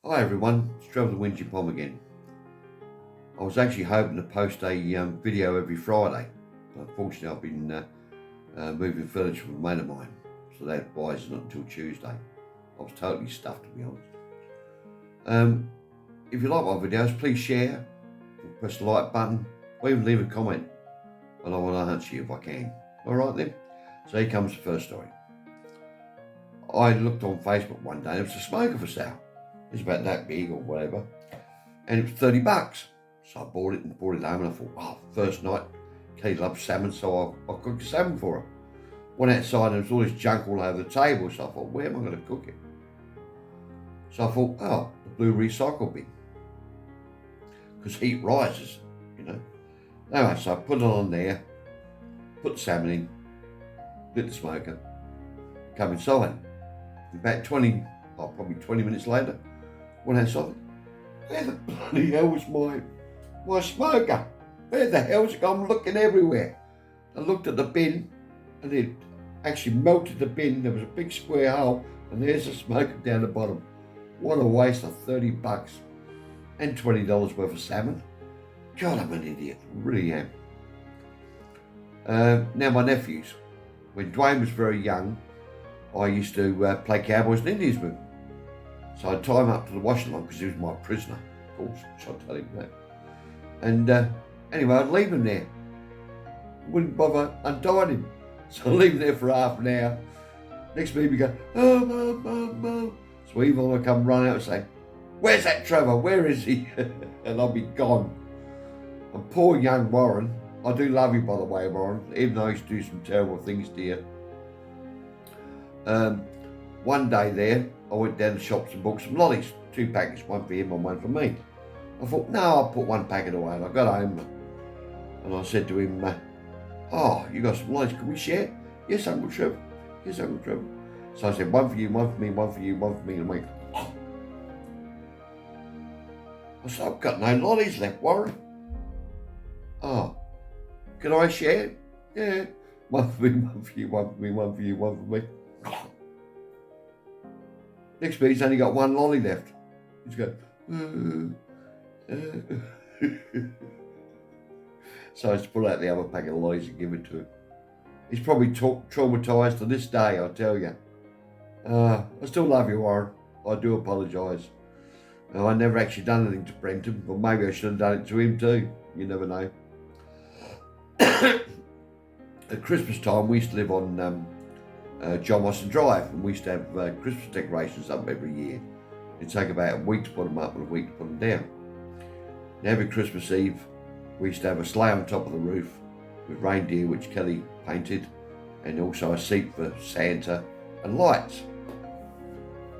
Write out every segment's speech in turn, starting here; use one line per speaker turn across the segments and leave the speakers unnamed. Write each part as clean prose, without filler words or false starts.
Hi everyone, it's Trevor the Whingy Pom again. I was actually hoping to post a video every Friday. Unfortunately, I've been moving furniture with a mate of mine, so that advice is not until Tuesday. I was totally stuffed, to be honest. If you like my videos, please share, press the like button, or even leave a comment, and I will answer you if I can. Alright then, so here comes the first story. I looked on Facebook one day, and there was a smoker for sale. It's about that big or whatever, and it was $30. So I bought it and brought it home, and I thought, oh, first night, Kate loves salmon, so I cooked the salmon for her. Went outside and there was all this junk all over the table, so I thought, where am I going to cook it? So I thought, oh, the blue recycle bin, because heat rises, you know. Anyway, so I put it on there, put the salmon in, lit the smoker, come inside. About probably 20 minutes later, went outside. Where the bloody hell was my smoker? Where the hell's it gone? I'm looking everywhere. I looked at the bin and it actually melted the bin. There was a big square hole and there's the smoker down the bottom. What a waste of $30 and $20 worth of salmon. God, I'm an idiot. I really am. Now my nephews. When Dwayne was very young, I used to play Cowboys and Indians with him. So I'd tie him up to the washing line because he was my prisoner, of course, so I'd tell him that. And anyway, I'd leave him there. Wouldn't bother untying him. So I'd leave him there for half an hour. Next minute he'd go, oh, Mum, Mum, Mum. So Yvonne would come running out and say, where's that Trevor? Where is he? And I'd be gone. And poor young Warren, I do love you, by the way, Warren, even though I used to do some terrible things to you. One day there, I went down to the shops and bought some lollies, 2 packets, one for him and one for me. I thought, no, I'll put 1 packet away. And I got home and I said to him, oh, you got some lollies, can we share? Yes, Uncle Trevor. Yes, Uncle Trevor. So I said, 1 for you, 1 for me, 1 for you, 1 for me, and I went, oh. I said, I've got no lollies left, Warren. Oh, can I share? Yeah. 1 for me, 1 for you, 1 for me, 1 for you, 1 for me. Next minute, he's only got 1 lolly left. He's going, So I had to pull out the other packet of lollies and give it to him. He's probably traumatised to this day, I'll tell you. I still love you, Warren. I do apologise. I never actually done anything to Brenton, but maybe I should have done it to him too. You never know. At Christmas time, we used to live on John Watson Drive, and we used to have Christmas decorations up every year. It'd take about a week to put them up and a week to put them down. And every Christmas Eve, we used to have a sleigh on top of the roof with reindeer, which Kelly painted, and also a seat for Santa and lights.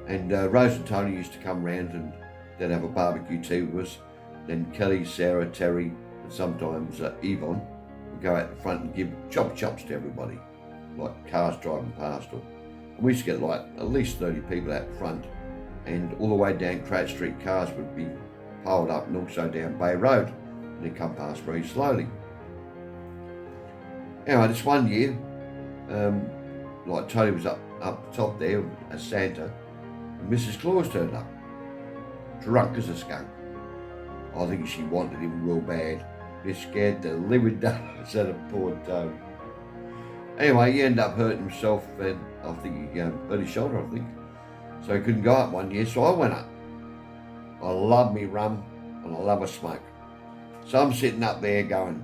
And Rose and Tony used to come round and they'd have a barbecue tea with us. Then Kelly, Sarah, Terry, and sometimes Yvonne would go out the front and give chops to everybody, like cars driving past. And we used to get like at least 30 people out front, and all the way down Crouch Street cars would be piled up, and also down Bay Road, and they'd come past very slowly. Anyway, this one year, like Tony was up the top there as Santa, and Mrs. Claus turned up, drunk as a skunk. I think she wanted him real bad. He scared the living daylights out of poor Tony. Anyway, he ended up hurting himself, and I think he hurt his shoulder, I think. So he couldn't go up one year, so I went up. I love me rum, and I love a smoke. So I'm sitting up there going,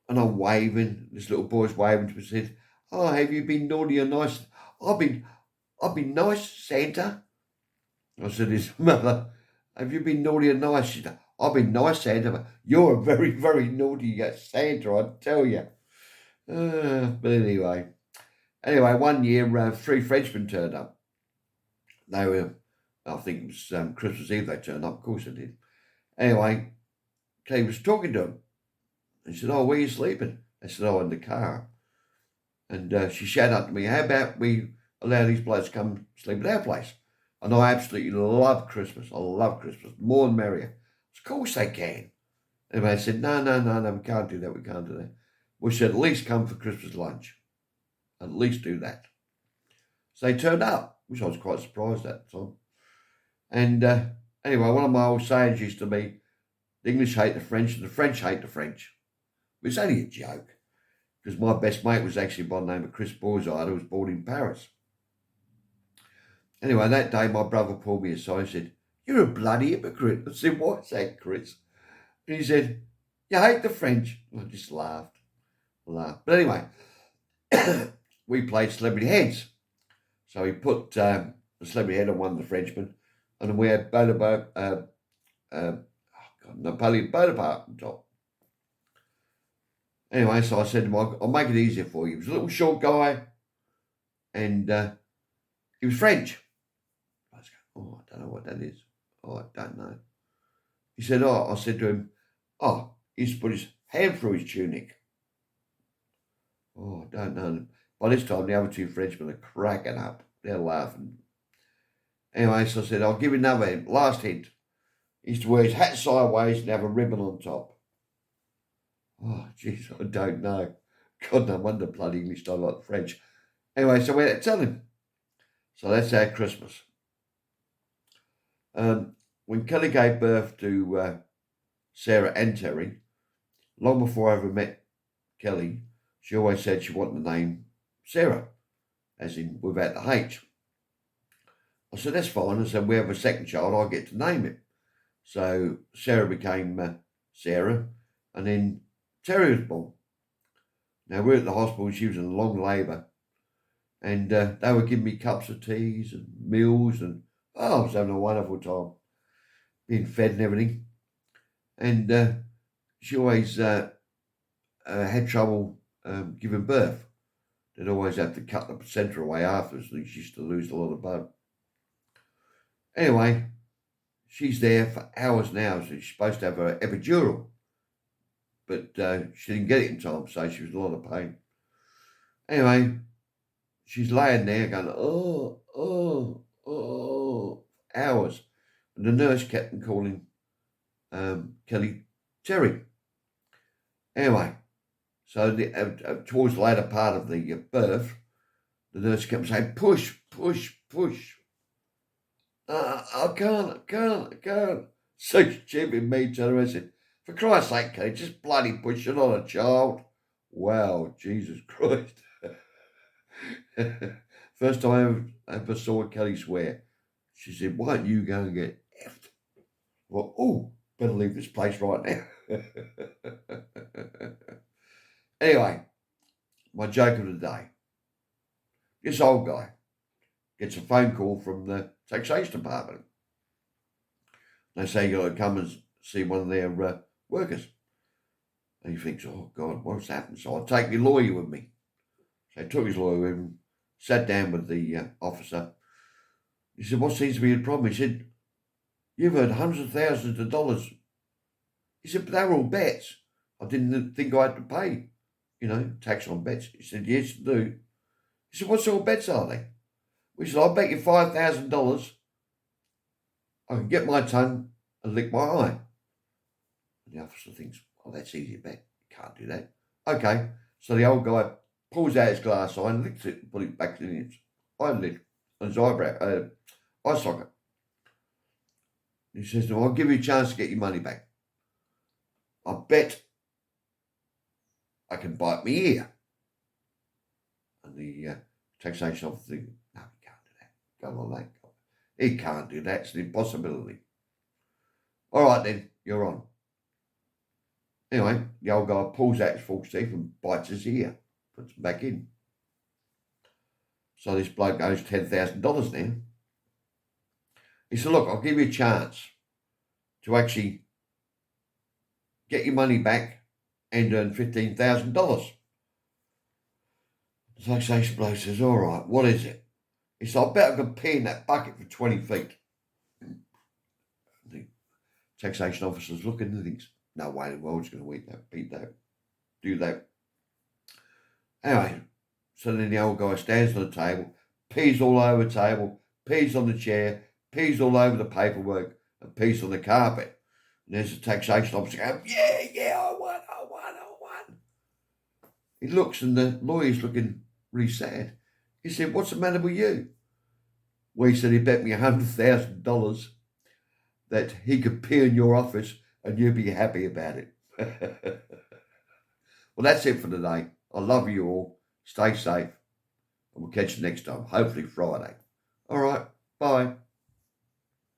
and I'm waving, this little boy's waving to me and said, oh, have you been naughty or nice? I've been nice, Santa. I said, his mother, have you been naughty or nice? She said, I've been nice, Santa, but you're a very, very naughty Santa, I tell you. But anyway, one year, 3 Frenchmen turned up. They were, I think it was Christmas Eve they turned up, of course they did. Anyway, Kay was talking to him. He said, oh, where are you sleeping? I said, oh, in the car. And she shouted up to me, how about we allow these blokes to come sleep at our place? And I absolutely love Christmas. I love Christmas. More and merrier. Of course they can. Anyway, I said, no, we can't do that. We can't do that. We should at least come for Christmas lunch. At least do that. So they turned up, which I was quite surprised at the time. And anyway, one of my old sayings used to be, the English hate the French and the French hate the French. It's only a joke, because my best mate was actually by the name of Chris Borzard, who was born in Paris. Anyway, that day my brother pulled me aside and said, "You're a bloody hypocrite." I said, "What's that, Chris?" And he said, "You hate the French." I just laughed. But anyway, we played celebrity heads. So he put the celebrity head on one of the Frenchmen, and then we had Napoleon Bonaparte on top. Anyway, so I said to him, "I'll make it easier for you." He was a little short guy, and he was French. I was going, "Oh, I don't know what that is." "Oh, I don't know." He said, "Oh," I said to him, "Oh, he's put his hand through his tunic." "Oh, I don't know." By this time, the other two Frenchmen are cracking up. They're laughing. Anyway, so I said, "I'll give you another hint. Last hint. He used to wear his hat sideways and have a ribbon on top." "Oh, jeez, I don't know." God, no wonder bloody English don't like the French. Anyway, so we had to tell him. So that's our Christmas. When Kelly gave birth to Sarah and Terry, long before I ever met Kelly, she always said she wanted the name Sarah, as in without the H. I said, "That's fine." I said, "We have a second child, I get to name it." So Sarah became Sarah, and then Terry was born. Now we're at the hospital, she was in long labour, and they were giving me cups of teas and meals, and I was having a wonderful time, being fed and everything. And she always had trouble giving birth. They'd always have to cut the placenta away afterwards, and she used to lose a lot of blood. Anyway, she's there for hours and hours, and she's supposed to have her epidural, but she didn't get it in time, so she was in a lot of pain. Anyway, she's laying there going, "Oh, oh, oh," hours. And the nurse kept on calling Kelly Terry. Anyway, so towards the later part of the birth, the nurse kept saying, "Push, push, push." "I can't." So stupid me turned around and said, "For Christ's sake, Kelly, just bloody push it on a child." Wow, Jesus Christ. First time I ever saw Kelly swear. She said, "Why don't you go and get effed?" Well, oh, better leave this place right now. Anyway, my joke of the day. This old guy gets a phone call from the taxation department. They say you got to come and see one of their workers. And he thinks, "Oh God, what's happened?" So I'll take my lawyer with me. So he took his lawyer with him, sat down with the officer. He said, "What seems to be the problem?" He said, "You've earned hundreds of thousands of dollars." He said, "But they were all bets. I didn't think I had to pay, tax on bets." He said, "Yes, you do." He said, "What sort of bets are they?" We said, "I'll bet you $5,000 I can get my tongue and lick my eye." And the officer thinks, "Oh, that's easy to bet. You can't do that." Okay, so the old guy pulls out his glass eye and licks it and put it back in his eyelid, on his eyebrow, eye socket. He says to him, "I'll give you a chance to get your money back. I bet I can bite me ear." And the taxation officer thinks, "No, he can't do that. Go on, that. He can't do that. It's an impossibility." "All right then, you're on." Anyway, the old guy pulls out his false teeth and bites his ear, puts them back in. So this bloke owes $10,000 now. He said, "Look, I'll give you a chance to actually get your money back and earn $15,000. The taxation bloke says, "All right, what is it?" He said, "I bet I could pee in that bucket for 20 feet. The taxation officer's looking and thinks, "No way in the world he's going to beat that, do that." Anyway, so then the old guy stands on the table, pees all over the table, pees on the chair, pees all over the paperwork, and pees on the carpet. And there's the taxation officer going, "Yeah, I won. He looks and the lawyer's looking really sad. He said, what's the matter with you? Well, he said he bet me $100,000 that he could appear in your office and you'd be happy about it. Well, that's it for today. I love you all. Stay safe. And we'll catch you next time, hopefully Friday. All right, bye.